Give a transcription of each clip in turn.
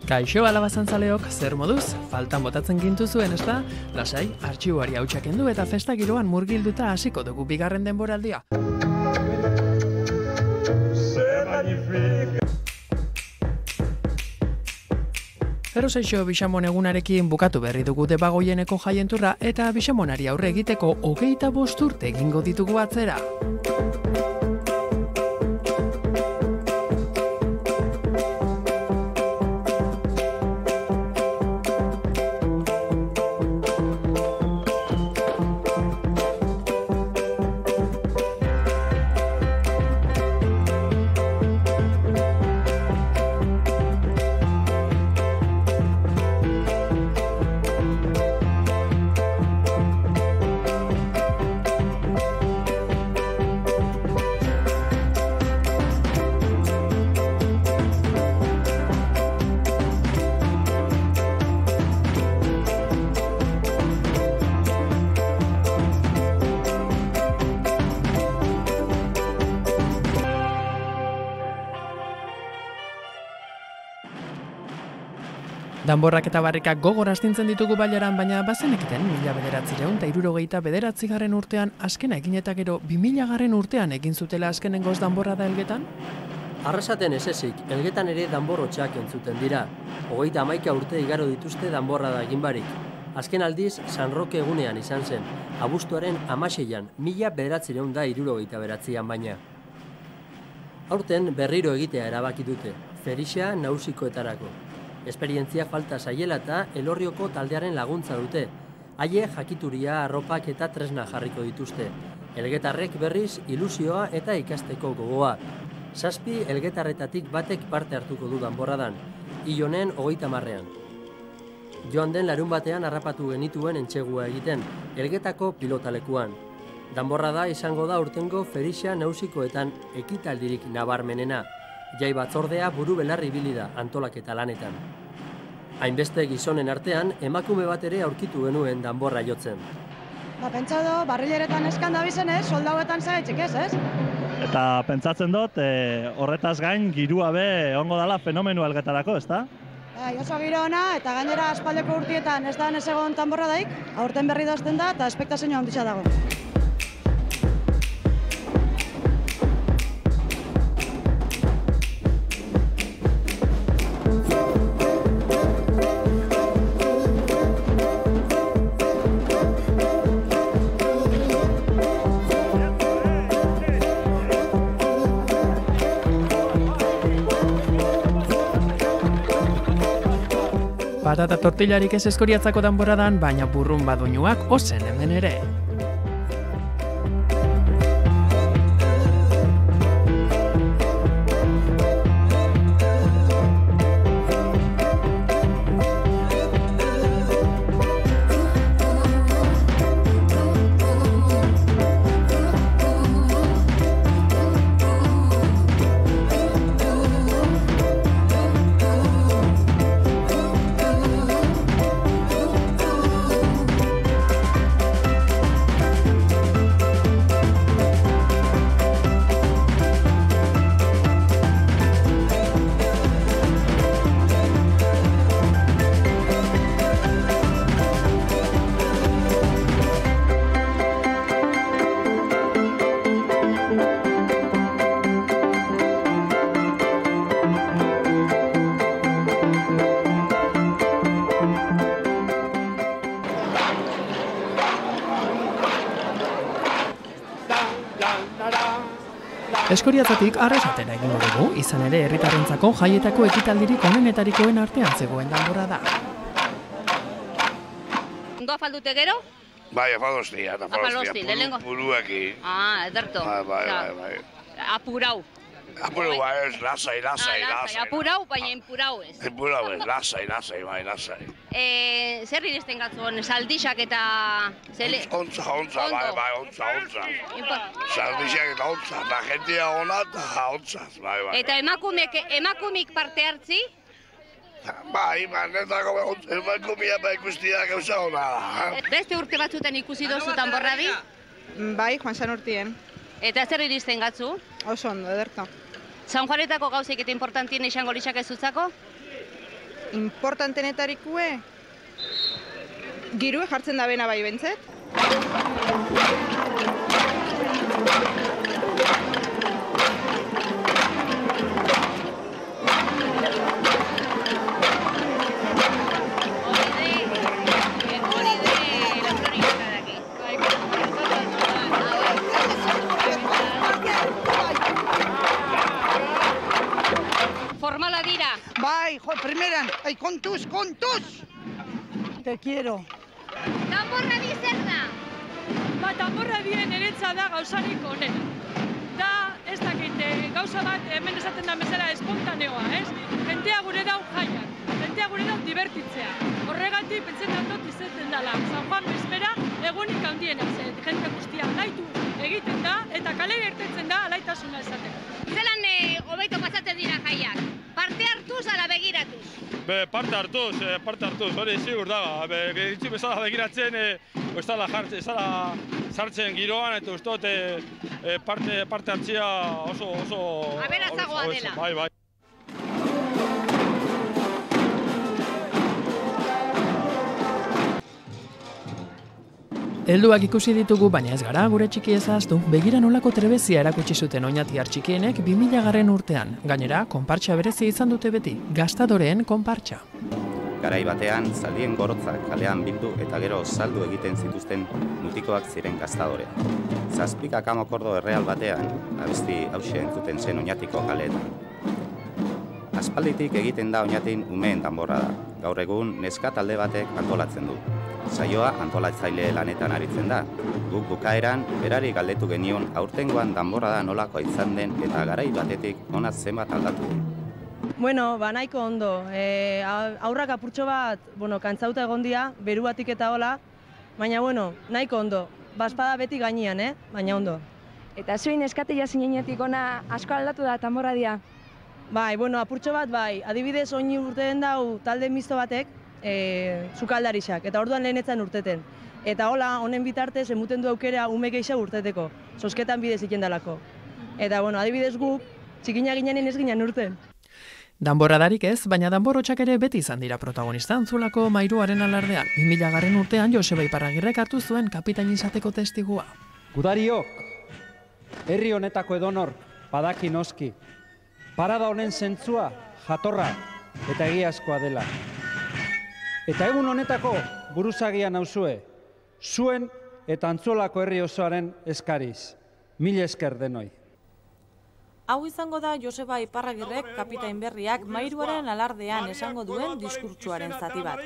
Kaixo alabazantzaleok, zer moduz? Faltan botatzen gintuzuen, ezta? Lasai, artxiboari hautsak kendu eta festa giroan murgilduta hasiko dugu bigarren denboraldia. Eroseixo Bixamon egunarekin bukatu berri dugu Debagoieneko jaienturra eta Bixamonari aurre egiteko 25 urte egingo ditugu atzera. Danborrak eta barrikak gogor astintzen ditugu bailaran, baina bazenekiten 1969 urtean azkena egin eta gero 2000 urtean egin zutela azkenengoz danborra da Elgetan? Arrasaten esesik, Elgetan ere danbor hotxak entzuten dira. 31 urte igaro dituzte danborra da egin barik. Azken aldiz, San Roque egunean izan zen, abuztuaren 16an, 1969an baina. Aurten berriro egitea erabaki dute, Ferixa nausikoetarako. Esperientzia falta zaiela eta Elorrioko taldearen laguntza dute. Haie jakituria, arropak eta tresna jarriko dituzte. Elgetarrek berriz ilusioa eta ikasteko gogoa. 7 elgetarretatik batek parte hartuko du danborradan, Ilonen 30ean. Joan den larun batean harrapatu genituen entxegua egiten, Elgetako pilotalekuan. Danborrada izango da urtengo Ferixa nausikoetan ekitaldirik nabarmenena. Jai batzordea buru belarri ibili da antolaketa lanetan. Hainbeste gizonen artean, emakume bat ere aurkitu genuen danborra jotzen. Pentsa do, barrileretan eskan da bizenez, soldauetan zagaitxik ez? Eta pentsatzen dut, horretaz gain, girua be ongo dala fenomenu Elgetarako, ezta? Oso giro ona, eta gainera aspaldeko urtietan ez da ez egon danborra daik, aurten berri dazten da, eta espektazio handitza dago. Patata tortillarik ez eskoriatzako danborradan, baina burrun baduinuak ozen hemen ere. Eskoriatzatik Arrasatera egingo dugu, izan ere herritarrentzako jaietako ekitaldirik onenetarikoen artean zegoen danborra da. Ondo afaldute gero? Bai, afalostia, buruekin. Ederto. Bai. Apurau. Apurau, ez, lasai. Apurau, baina inpurau ez. Inpurau ez, lasai. Zer iristen gatzuen, saldixak eta... Ontza, bai, ontza. Saldixak eta ontza, eta jentia hona eta ontzaz, bai. Eta emakumik parte hartzi? Bai, netako emakumia ikustia gauza hona da. Beste urte batzutan ikusi dozu danborradi? Bai, Juan San urtien. Eta zer iristen gatzu? Oso ondo, ederto. San Juanetako gauzik eta importantien izango litzake zutzako? importantenetarikue, girue jartzen da bena bai bentzet. Formala dira. Bai, jo, primeran, kontuz! Te quiero. Danborra di zer da? Danborra dien eretza da gauzarik onena. Da, ez dakit, gauza bat hemen esaten da bezala espontaneoa, ez? Jentea gure dau jaian, jentea gure dau divertitzea. Horregatik pentsetan dut izaten dela. San Juan bezpera egunik handiena, jente guztia alaitu egiten da eta kalera irtetzen da alaitasuna esateko. Zelan hobeto pasatzen dira jaiak? Parte hartuz ala begiratuz? Parte hartuz, hori zigur da. Gitzi bezala begiratzen, ez dala sartzen giroan, eta ustot parte hartzia oso... Aberatzagoa dela. Bai. Helduak ikusi ditugu, baina ez gara gure txiki ezaztu, begira nolako trebezia erakutsi zuten oinatiar txikienek 2000 urtean. Gainera, konpartxa berezia izan dute beti, gaztadoreen konpartxa. Garai batean, zaldien gorotzak kalean bildu eta gero saldu egiten zituzten mutikoak ziren gaztadorea. Zazpika kamokordo erreal batean, abesti hauxe entzuten zen oinatiko kaleetan. Aspalditik egiten da oinatin umeen danborra da. Gaur egun, neska talde batek antolatzen du. Saioa antolatzaile lanetan aritzen da. Guk bukaeran, berari galdetu genion aurtengoan danborra da nolakoa izan den eta garai batetik hona zenbat aldatu den. Nahiko ondo. Aurrak apurtxo bat, kantzauta egon dira, beru batik eta hola, baina, nahiko ondo. Baspada beti gainean, baina ondo. Eta zuin eskatia zinenetik ona asko aldatu da danborra dia? Bai, apurtxo bat, bai. Adibidez, oin urteten dau talde misto batek, sukaldarixak, eta orduan lehenetzen urteten. Eta hola, honen bitartez, emuten du aukera ume gehiago urteteko, sosketan bidez iken dalako. Eta, adibidez guk, txikina ginen ez ginen urten. Danborradarik ez, baina danborrotxak ere beti izan dira protagonista Antzolako Mairuaren alardean. 2000 urtean Joseba Iparragirrek hartu zuen kapitain izateko testigua. Gudariok, herri honetako edonor, badaki noski. Parada honen zentzua, jatorra eta egiazkoa dela. Eta egun honetako buruzagia nauzue, zuen eta Antzolako herri osoaren eskariz. Mil esker denoi. Hau izango da Joseba Iparragirrek kapitain berriak Mairuaren alardean esango duen diskurtsuaren zati bat.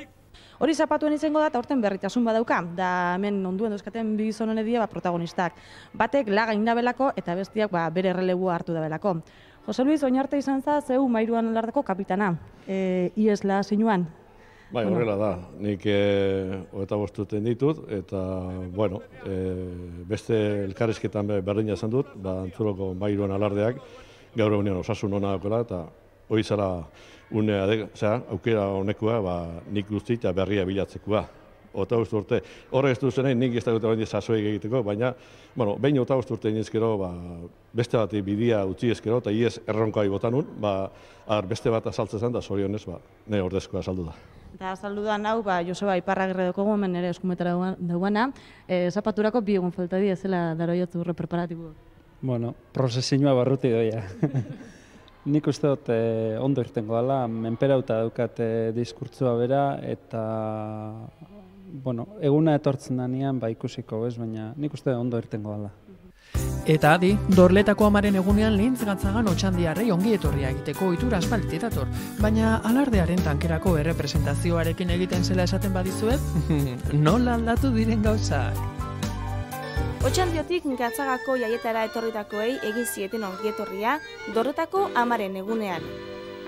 Hori zapatuen izango da eta horten berritasun badauka, da hemen onduen dozkaten bi gizon honedia protagonistak. Batek laga indabelako eta bestiak bere errelegua hartu dabelako. Jose Luis, oinarte izan za, zeu Mairuan alardeko kapitana, iesla zinuan. Bai, horrela da, nik 25 urte ditut, eta, beste elkarrizketan berdina izan dut, Antzolako Mairuan alardeak, gaur egunean osasun hona daukela, eta hori zara aukera honekua, nik guzti eta berria bilatzekoa. 25 urte, horrek ez duzenei, nik ez dut baina sasoik egiteko, baina, behin 25 urte inizkero, beste bat bidia utzi ezkero, eta iez erronkai botanun, beste bat azaltzen zen, da zorionez, ne ordezkoa azaldu da. Eta azaldu da hau, Joseba Iparragirre dukogu, hemen ere eskumetara duguana, zapaturako bi egun falta di ezela daroiotu urre preparatibu. Prozesinua barruti doia. Nik uste dut ondo irtengo dela, menperauta daukat diskurtzua bera, eta eguna etortzen danean ikusiko, baina nik uste ondo irtengo dela. Eta adi, Dorletako amaren egunean Lintz Gatzagan Otxandiarrei ongi etorria egiteko ohitura aspaldi dator, baina alardearen tankerako errepresentazioarekin egiten zela esaten badizuet, nola aldatu diren gauzak. Otxandiotik Gatzagako jaietara etorritakoei egin zieten ongi etorria Dorletako amaren egunean.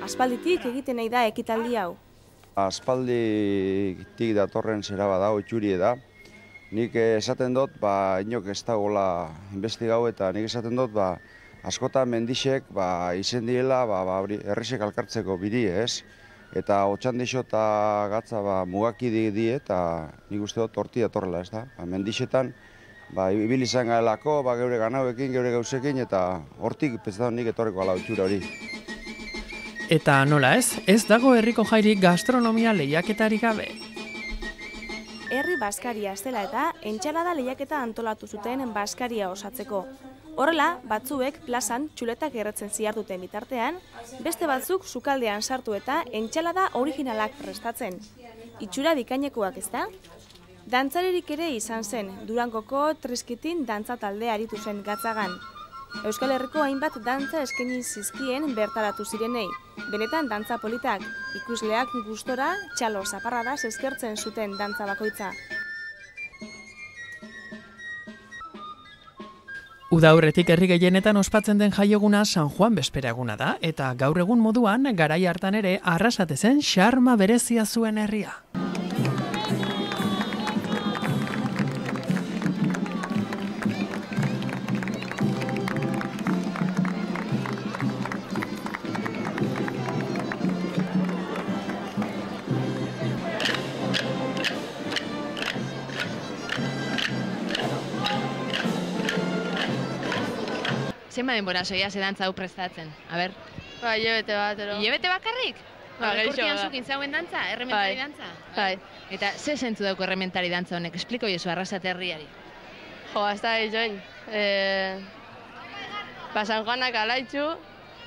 Aspalditik egiten nahi da ekitaldi hau. Aspalditik datorren zera bada, otxurie da. Nik esaten dut, inok ez dagoela investigau eta nik esaten dut, askotan mendixek izen direla errexek alkartzeko biri, ez? Eta Otxandixo eta Gatza mugakide die eta nik uste dut horti datorrela, ez da? Mendixetan, ibil izan garelako, geure ganauekin, geure gauzekin, eta hortik pezetan nik etorreko gala otxura hori. Eta nola ez dago herriko jairik gastronomia lehiaketarik gabe. Herri Baskaria zela eta entxalada lehiaketa antolatu zuten Baskaria osatzeko. Horrela, batzuek plazan txuletak erretzen ziarduten bitartean, beste batzuk sukaldean sartu eta entxalada originalak prestatzen. Itxura bikainekoak ez da? Dantzaririk ere izan zen, Durangoko Triskitin dantza talde aritu zen Gatzagan. Euskal Herriko hainbat dantza eskaini zizkien bertaratu zirenei. Benetan dantza politak, ikusleak gustora txalo zaparradaz eskertzen zuten dantza bakoitza. Uda aurretik herri gehienetan ospatzen den jaieguna San Juan bezpera eguna da, eta gaur egun moduan, garai hartan ere arrasate zen xarma berezia zuen herria. Zenba denbora zoia ze dantza hau prestatzen? A ber? Ba, hilabete bat, ero. Hilabete bakarrik? Ba, Kortian zukin zauen dantza, errementari dantza? Bai. Eta ze zentzu dauko errementari dantza honek? Espliko jesu arrasate herriari. Jo, hasta join. Ba, San Juanak alaitxu.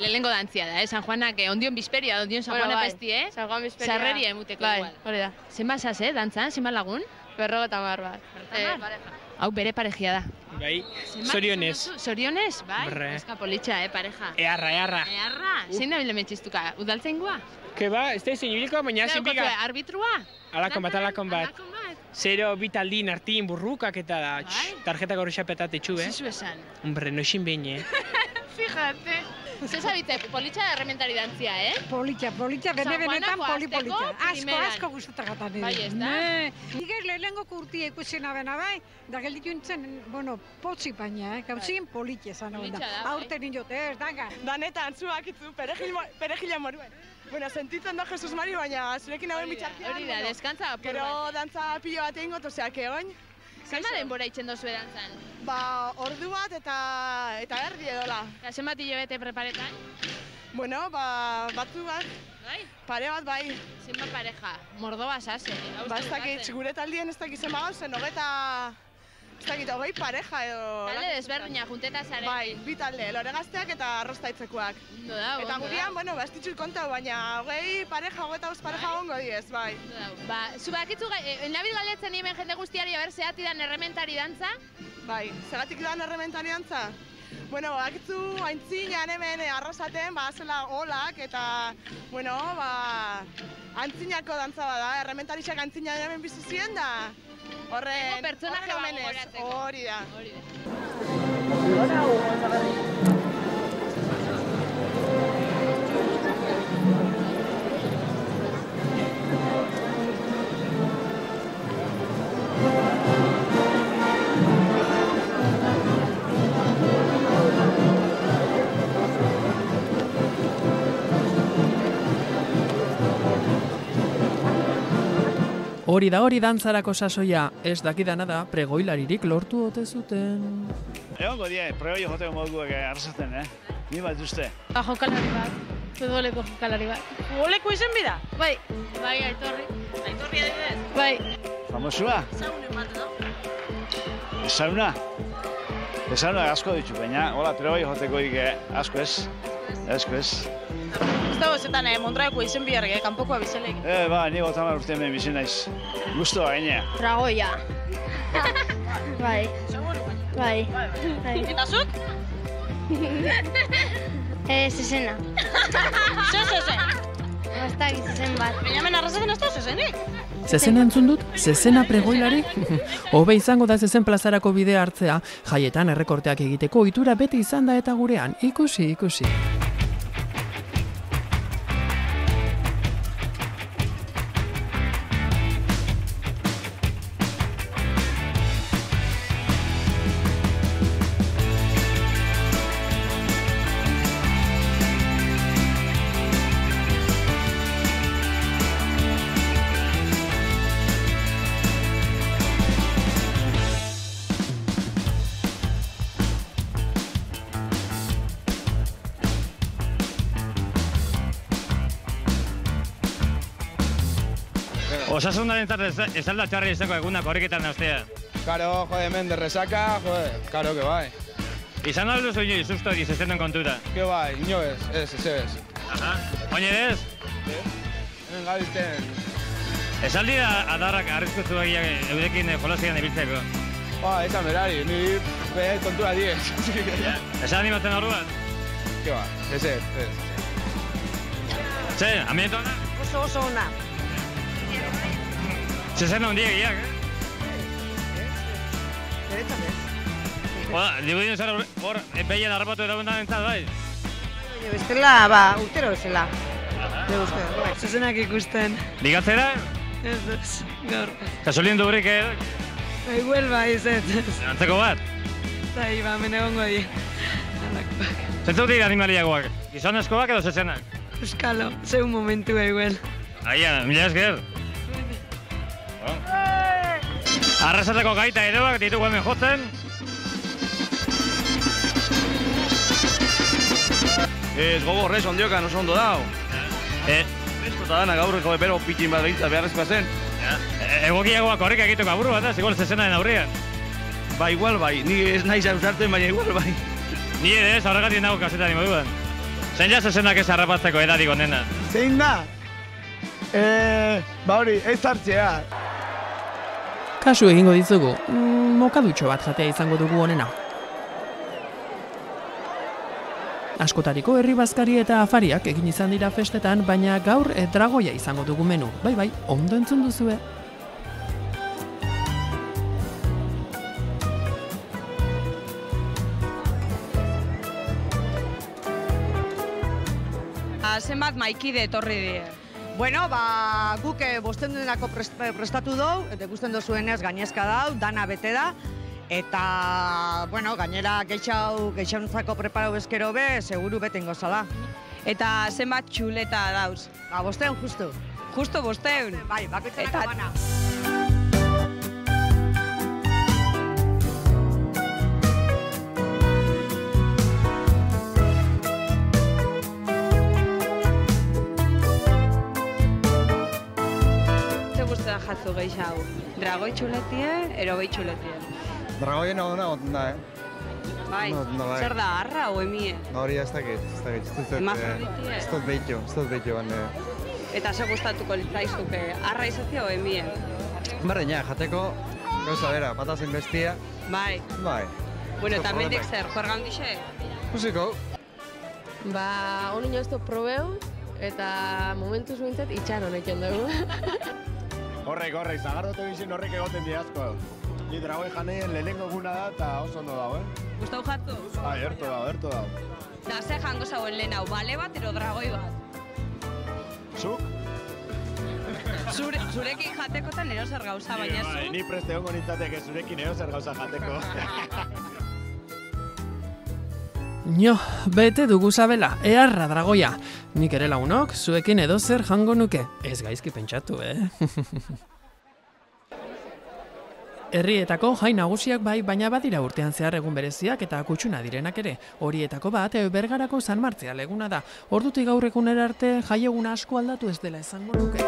Lehengo dantzia da, San Juanak ondion bizperia, ondion San Juana pesti, San Juan bizperia. Sarreria emuteko igual. Bai, hori da. Zenba zaz, dantzan, zenba lagun? 50 bat. Pareja. Hau bere parejia da. Bai, zorionez. Zorionez, bai? Barre. Eska politxa, pareja. Earra. Earra? Zein da bile metxistuka, udaltzen goa? Ke ba, ez da izin ibiliko, baina zinpika. Arbitrua? Alakon bat. Zero bitaldin artin burrukak eta da, tarjeta gorri xapetat etxu, Zizu esan. Hombre, noixin behin, Fíjate. Zer zabitze, politxa errementari dantzia, Politxa, benetan politxa. Asko gustatagatan ere. Bai, ez da? Iger lehenengoko urtia ikusena bena bai, da gelditu nintzen, potzi baina, gauzien politxa esan hona. Aurten niote, ez daga. Danetan, zuak itzu, perejila moruen. Bueno, sentitzen da Jesus Mari, baina zurekin hauen bitxarkian. Hori da, deskantza apur bat. Gero dantza pilo bat egingo, tozeak egon. Zenba denbora itzen dozu dantzan? Ba, ordu bat eta erdi edola. Eta zenbat hilabete preparetan? Bueno, ba, batzu bat. Bai? Pare bat bai. Zenba pareja? Mordoa zazen. Ba, ez dakit, gure taldien ez dakit zenba gauzen, ez dakit, 20 pareja edo... Talde desberdina, junteta zaren. Bai, bi talde, lore gazteak eta arrostaitzekoak. Eta gurian, bueno, ba, ez ditxut kontau, baina 20 pareja, 25 pareja gongo diez, bai. Ba, zu bakitzu, nabil galdetzen hemen jende guztiari, aber, zehati dan errementari dantza? Bai, zegatik dan errementari dantza? Bueno, bakitzu, aintzinean hemen arrasaten, ba, zela olak, eta, bueno, ba, antzinako dantza bada, errementarixak antzinean hemen bizu ziren da. Horren omenez, hori da. Hori dantzarako sasoia, ez dakidana da, pregoilaririk lortu ote zuten. Egongo die, pregoi joteko moduak arrasaten, Ni bat duzte. Jokalari bat, futboleko jokalari bat. Futboleko izen bida? Bai. Bai, Aitorri. Aitorri adibidez? Bai. Famosua? Saunen bat edo. Sauna? Sauna asko ditu, baina, hola, pregoi joteko asko ez. Asko ez. Ez dago zetan, Mondraeko izen biharrik, kanpokoa bizelekin. Ba, ni gotamar urte hemen bizi naiz. Gustoa gainea. Dragoia. Bai. Bai. Eta zuk? Zezena. Zezen? Ez da gizezen bat. Baina hemen arrazaten ez da zezenik? Zezena entzun dut? Zezena pregoilari? Hobe izango da zezen plazarako bidea hartzea, jaietan errekorteak egiteko ohitura beti izan da eta gurean, ikusi. Osasunaren ez alda txarri izako egunak horreketan naustea. Karo, jode, hemen derrezaka, jode, karo, que bai. Izan aldo zu inoiz, usto hori, zezenden kontuta. Que bai, ino ez. Oine ez? Hemen gabiltzen. Ez aldi da adarrak arrizkotu egiak eurekin jolazian ibiltzeko? Esan berari, niri kontura diez. Ez animatzen horruan? Que bai, ez. Ze, ambientu hona? Oso hona. Zezen hondiek egiak, Deretzan ez. Dibudin zer hor, behien harrapatu eta bundan entzat, bai? Bestela, urtero bezala. Zezenak ikusten. Ligatzera? Ez, gaur. Kasolien dubrik Igual bai, ez. Antzeko bat? Zai, hemen egongo di. Zentzuk dira animaliagoak? Gizonezkoak edo zezenak? Euskalo, zeu momentua igual. Aia, mila esker. Arrasateko gaita edoak ditugu hemen jotzen. Ez gogo horrez ondiokan oso ondo dau. Eskota dana gaurreko bero pitin bat behitza beharrezkoa zen. Egokiagoak horrek egiteko aburu bat, igual zezenaren aurrian. Ba, igual bai, ni ez nahi zauzartzen, baina igual bai. Ni ere ez, horregatik nago kasetari moduan. Zein ja zezenak ez harrapatzeko edadik onena? Zein da? Hori, ez hartzea. Kasu egingo dizugu, mokadutxo bat jatea izango dugu onena. Askotariko herri bazkari eta afariak egin izan dira festetan, baina gaur dragoia izango dugu menu. Bai, ondo entzun duzue. Zenbat maikide etorri die? Bueno, guk bostenduenako prestatu dugu, eta ikusten duzuenez gainezka dau, dana bete da. Eta, gainera geixauntzako preparau ezkero be, seguru bete ingo zala. Eta zenbat txuleta dauz? Bosteun, justu. Justo bosteun? Bai, bakoitzerako bana. Jatzu gehiago. Dragoi txuletie, erobei txuletie. Dragoien hau da, Bai, zer da, arra o emie? Hori ez dakit. Emazorritie? Ez dut behitxo, bane. Eta ze gustatuko litzaizuke, arra izatea o emie? Berdina, jateko, gauza bera, batazen bestia. Bai. Bueno, eta mendik zer, juerga handixe? Musiko. Honi noztu probeu, eta momentuz bintzat itxaron eken dugu. Horrek, zagardote bizin horrek egoten diazko. Ni dragoi janeien lehenengo guna da eta oso ondo dago, Gustau jatzu? Bai, erto dago. Eta ze jango zauen lehen hau, bale bat ero dragoi bat? Zuk? Zurekin jatekotan ero zer gauza, baina zu? Ni preste hongo nintzateke zurekin ero zer gauza jateko. Nio, bete dugu zabela, earra dragoia. Nik ere lagunok, zuekin edo zer jango nuke. Ez gaizki pentsatu, Herrietako jai nagusiak bai, baina badira urtean zehar egun bereziak eta kutsuna direnak ere. Horietako bat, Bergarako San Martzial eguna da. Ordutik gaur egunera arte jai eguna asko aldatu ez dela esango nuke.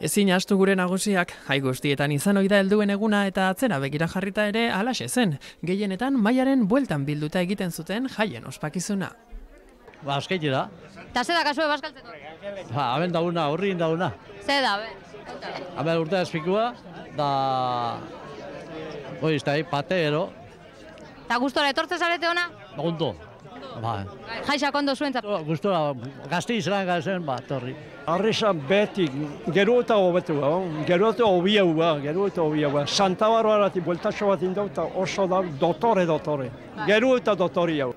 Ezin astu gure nagusiak, jai guztietan izan ohi da helduen eguna eta atzera begira jarrita ere halaxe zen. Gehienetan mailaren bueltan bilduta egiten zuten jaien ospakizuna. Euskaiti da. Eta ze da kasue baskaltzeko? Hemen dauna, horri dauna. Ze da, Hemen urte ezpikua, da... Hoi, pate, ero. Eta gustora etortze zarete ona? Ondo. Jaixak ondo zuentzat? Gustora, gazti izan gazen, torri. Arrizan beti, gero eta hobetu, gero eta hobiagoa. Santa Barbaratik bueltatxo bat indau eta oso da dotore. Gero eta dotori hau.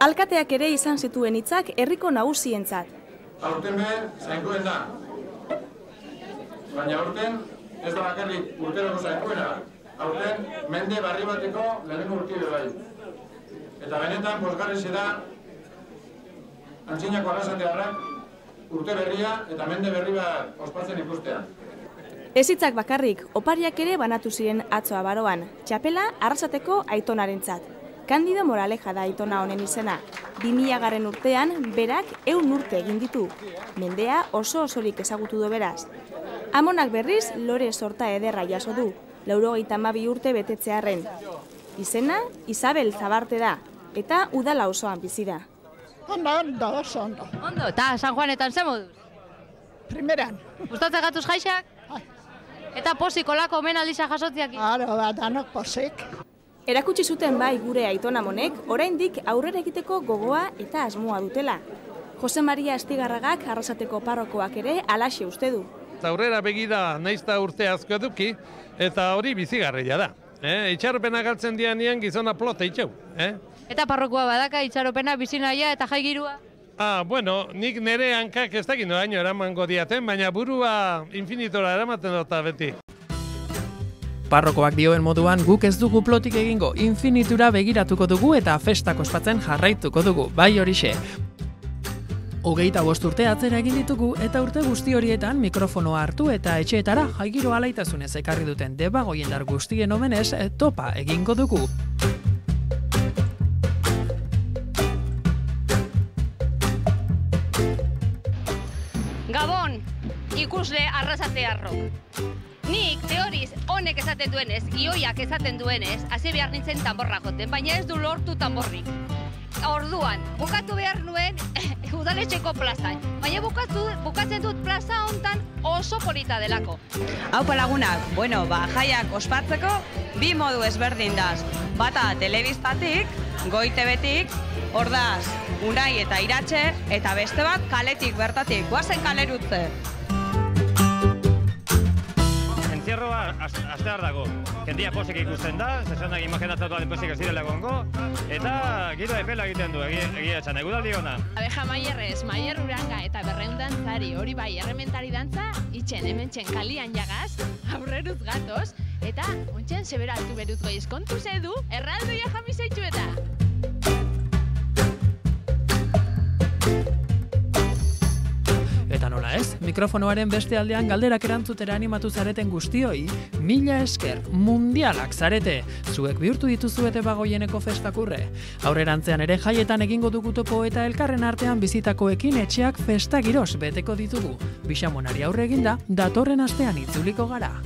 Alkateak ere izan zituen hitzak herriko nagusientzat. Aurten be, zainkoen da. Baina aurten, ez da bakarrik urteroko zainkuena, aurten mende barri bateko lehenengo urtide bai. Eta benetan pozgarri da Antzinako arrasatearrak urte berria eta mende berri bat ospatzen ikustean. Ez hitzak bakarrik, opariak ere banatu ziren atzo Abaroan, txapela Arrasateko aitonarentzat. Candido Moraleja da aitona honen izena. 2000 urtean, berak 100 urte egin ditu. Mendea oso-osorik ezagutu du beraz. Amonak berriz, lore sorta ederra jaso du, 92 urte betetzearren. Izena, Isabel Zabarte da, eta udala osoan bizi da. Ondo, oso ondo. Ondo, eta San Juanetan ze moduz? Primeran. Gustatzen gatuz jaixak? Eta posik olako omenaldiza jasotziak? Aro, danok posik. Erakutsi zuten bai gure aitonamonek, oraindik aurrera egiteko gogoa eta asmoa dutela. Jose Maria Estigarragak Arrasateko parrokoak ere alaxe uste du. Aurrera begida naizta urte asko eduki, eta hori bizigarria da. Itxaropena galtzen dianean gizona plota itxeu. Eta parrokoa badaka itxaropena bizinaia eta jaigirua? Bueno, nik nire hankak ez dakit noraino eramango diaten, baina burua infinitora eramaten dut beti. Parrokoak dioen moduan guk ez dugu plotik egingo, infinitura begiratuko dugu eta festak ospatzen jarraituko dugu, bai horixe. 25 urte atzera egin ditugu eta urte guzti horietan mikrofonoa hartu eta etxeetara jaigiro alaitasunez ekarri duten debagoiendar guztien omenez topa egingo dugu. Gabon, ikusle arrasatearrok. Nik teoriz honek esaten duenez, gioiak esaten duenez, hasi behar nintzen tamborra joten, baina ez du lortu tamborrik. Orduan, bukatu behar nuen udaletxeko plazan, baina bukatzen dut plaza hontan oso polita delako. Haupa lagunak, jaiak ospatzeko bi modu ezberdin daz. Bata telebistatik, goitebetik, ordaz, Unai eta Iratxe, eta beste bat kaletik bertatik, guazen kalerutze. Encierroa astear dago. Jendia posik ikusten da, zesanak imaginatzen dut posik ez direla egongo, eta giro epela egiten du, egia etxan, egudaldi hona. Abeja Maierrez, Maier Uranga eta Berreun dantzari, hori bai errementari dantza, itxen hementxen kalian jagaz, aurreruz gatoz, eta ontsen sebera altu berut goiz kontu zedu, erraldoia jamizaitxu eta. Eta nola ez, mikrofonoaren beste aldean galderak erantzutera animatu zareten guztioi, mila esker, mundialak zarete, zuek bihurtu dituzuete bagoieneko festakurre. Aurrerantzean ere jaietan egingo dugu topo eta elkarren artean bizitakoekin etxeak festagiroz beteko ditugu. Bixamonari aurre eginda, datorren astean itzuliko gara.